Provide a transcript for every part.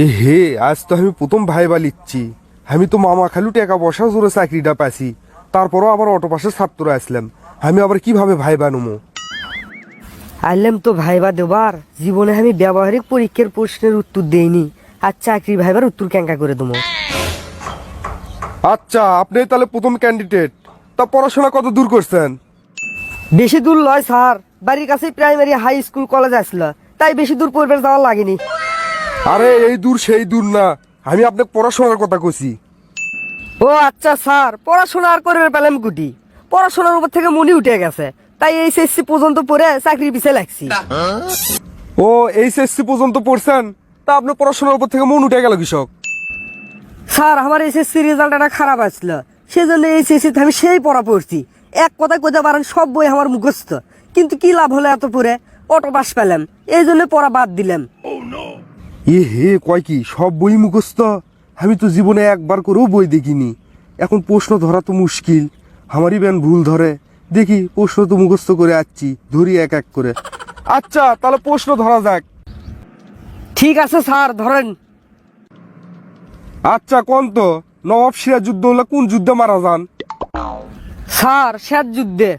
এ হে, আজ তো আমি প্রথম ভাইবা লিখছি। আমি তো মামা খালু টাকা পয়সা জোরে চাকরিটা পাইছি, তারপরও আবার অটো পাশের ছাত্র আসলাম। আমি আবার কিভাবে ভাইবা নেবো? আইলাম তো ভাইবা দেবার, জীবনে আমি ব্যবহারিক পরীক্ষার প্রশ্নের উত্তর দেইনি, আর চাকরি ভাইবার উত্তর ক্যাঙ্কা করে দেবো। আচ্ছা, আপনি তাহলে প্রথম ক্যান্ডিডেট। তা পড়াশোনা কত দূর করছেন? বেশি দূর লয় স্যার, বাড়ির কাছেই প্রাইমারি হাই স্কুল কলেজ আসলো, তাই বেশি দূর পড়বে যাওয়ার লাগেনি। আরে এই দূর সেই দূর না, আমি আপনাকে পড়াশোনার কথা কইছি। ও আচ্ছা স্যার, পড়াশোনা আর করবে পেলাম কুটি, পড়াশোনার উপর থেকে মনি উঠে গেছে, তাই এইচএসসি পর্যন্ত পড়ে চাকরির পিছিয়ে লাগছি। ও এইচএসসি পর্যন্ত পড়ছেন? তা আপনার পড়াশোনার উপর থেকে মন উঠে গেল কৃষক? স্যার আমার এসএসসি রেজাল্টটা খারাপ আসলো, সেজন্য এইচএসসিতে আমি সেই পড়া পড়ছি। এক কথায় কইতে পারেন সব বই আমার মুখস্থ, কিন্তু কি লাভ হলো এত পড়ে? অটো পাস পেলাম, এই জন্য পড়া বাদ দিলাম। এ হে, কয় কি সব বই মুখস্থ? আমি তো জীবনে একবার করেও বই দেখিনি। এখন প্রশ্ন ধরা তো মুশকিল, আমারই ব্যান ভুল ধরে। দেখি, প্রশ্ন তো মুখস্থ করে আসছি, ধরি এক এক করে। আচ্ছা, তাহলে প্রশ্ন ধরা যাক। ঠিক আছে স্যার, ধরেন। আচ্ছা, কোন তো নবাব সিরাজ যুদ্ধ হলে কোন যুদ্ধে মারা যান? স্যার শেষ যুদ্ধে।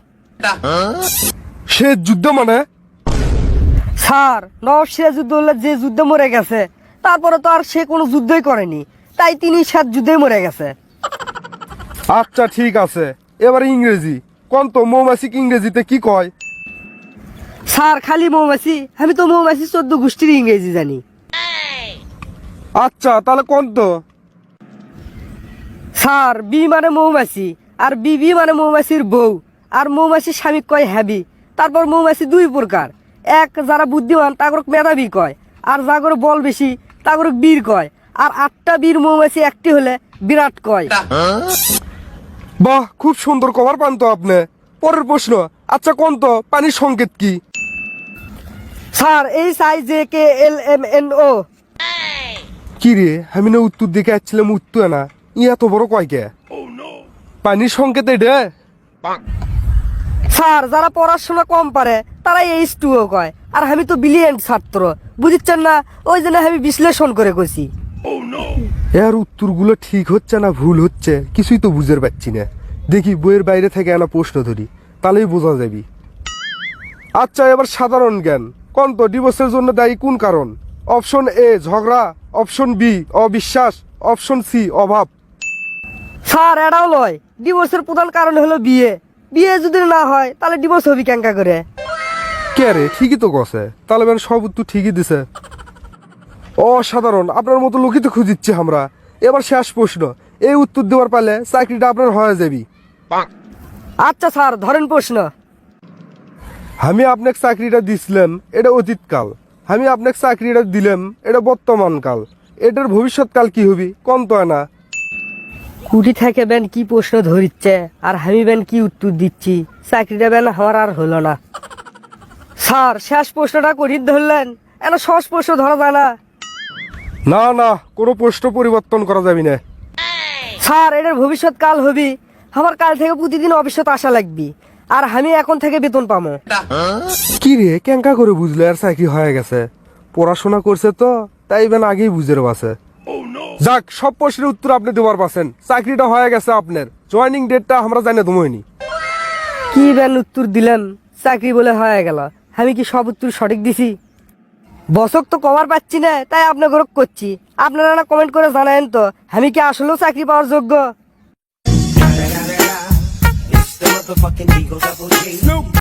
সে যুদ্ধ মানে? স্যার নবাব সিরাজউদ্দৌলা যে যুদ্ধে মরে গেছে, তারপরে তো আর সে কোনো যুদ্ধই করেনি, তাই তিনি শেষ যুদ্ধেই মরে গেছে। আচ্ছা ঠিক আছে, এবার ইংরেজি কোন তো মৌমাছিক ইংরেজিতে কি কয়? স্যার খালি মৌমাছি, আমি তো মৌমাছি 14 গোষ্ঠীর ইংরেজি জানি। আচ্ছা তাহলে কোন তো? স্যার বি মানে মৌমাছি, আর বিবি মানে মৌমাছির বউ, আর মৌমাছির স্বামী কয় হ্যাবি। তারপর মৌমাছি দুই প্রকার, এক যারা বুদ্ধিমান তাগরক মেধাবী কয়, আর যাগর বল বেশি তাগরক বীর কয়, আর 8টা বীর মৌমাছি একটি হলে বিরাট কয়। বাহ, খুব সুন্দর কভার পান তো আপনি। পরের প্রশ্ন, আচ্ছা কোন তো পানির সংকেত কি? Sir HIJKLMNO। কি রে, আমি না উত্তর দিকে আসছিলাম, উত্তর না ই এত বড় কয় কে? পানির সংকেত এটা? স্যার যারা পড়াশোনা কম পারে তারা H2O কয়, আর আমি তো ব্রিলিয়েন্ট ছাত্র, বুঝছেন না, ওই জন্য আমি বিশ্লেষণ করে কইছি। এর উত্তরগুলো ঠিক হচ্ছে না ভুল হচ্ছে কিছুই তো বুঝতে পারছি না। দেখি বইয়ের বাইরে থেকে আনা প্রশ্ন ধরি, তাহলেই বোঝা যাবি। আচ্ছা, এবার সাধারণ জ্ঞান কোন তো ডিভোর্সের জন্য দায়ী কোন কারণ? অপশন এ ঝগড়া, অপশন বি অবিশ্বাস, অপশন সি অভাব। স্যার এটাও লয়, ডিভোর্সের প্রধান কারণ হলো বিয়ে, বিয়ে যদি না হয় তাহলে ডিভোর্স হবি কেঙ্কা করে? কে রে, ঠিকই তো কছে, তাহলে বেন সব উত্তর ঠিকই দিছে। অসাধারণ, আপনার মতো লোকই তো খুঁজিচ্ছি আমরা। এবার শেষ প্রশ্ন, এই উত্তর দেওয়ার পারলে চাকরিটা আপনার হয়ে যাবি। আচ্ছা স্যার ধরেন প্রশ্ন। আমি আপনাকে চাকরিটা দিছিলাম, এটা অতীতকাল। আমি আপনাকে চাকরিটা দিলাম, এটা বর্তমান কাল। এটার ভবিষ্যৎকাল কি হবি কোন তো না? কুটি থেকে বেন কি প্রশ্ন ধরিচ্ছে, আর আমি বেন কি উত্তর দিচ্ছি, চাকরিটা বেন আমার আর হলো না। স্যার শেষ প্রশ্নটা কঠিন ধরলেন, এনা সহজ প্রশ্ন ধরা যায় না? না না, কোনো প্রশ্ন পরিবর্তন করা যাবে না। স্যার এটার ভবিষ্যৎ কাল হবি, আমার কাল থেকে প্রতিদিন অফিসত আসা লাগবি, আর আমি এখন থেকে বেতন পাবো। কি রে, কেঙ্কা করে বুঝলে আর চাকরি হয়ে গেছে? পড়াশোনা করছে তো, তাই বেন আগেই বুঝে আছে। যাক, সব প্রশ্নের উত্তর আপনি দেওয়ার পাচ্ছেন, চাকরিটা হয়ে গেছে আপনার। জয়েনিং ডেটটা আমরা জানি দমইনি। কি বেন উত্তর দিলাম, চাকরি বলে হয়ে গেল? আমি কি সব উত্তর সঠিক দিছি? বসক তো কভার পাচ্ছি না, তাই আপনাকে করছি। আপনারা না কমেন্ট করে জানায়েন তো, আমি কি আসলেও চাকরি পাওয়ার যোগ্য? It's the motherfucking Eagle Double G.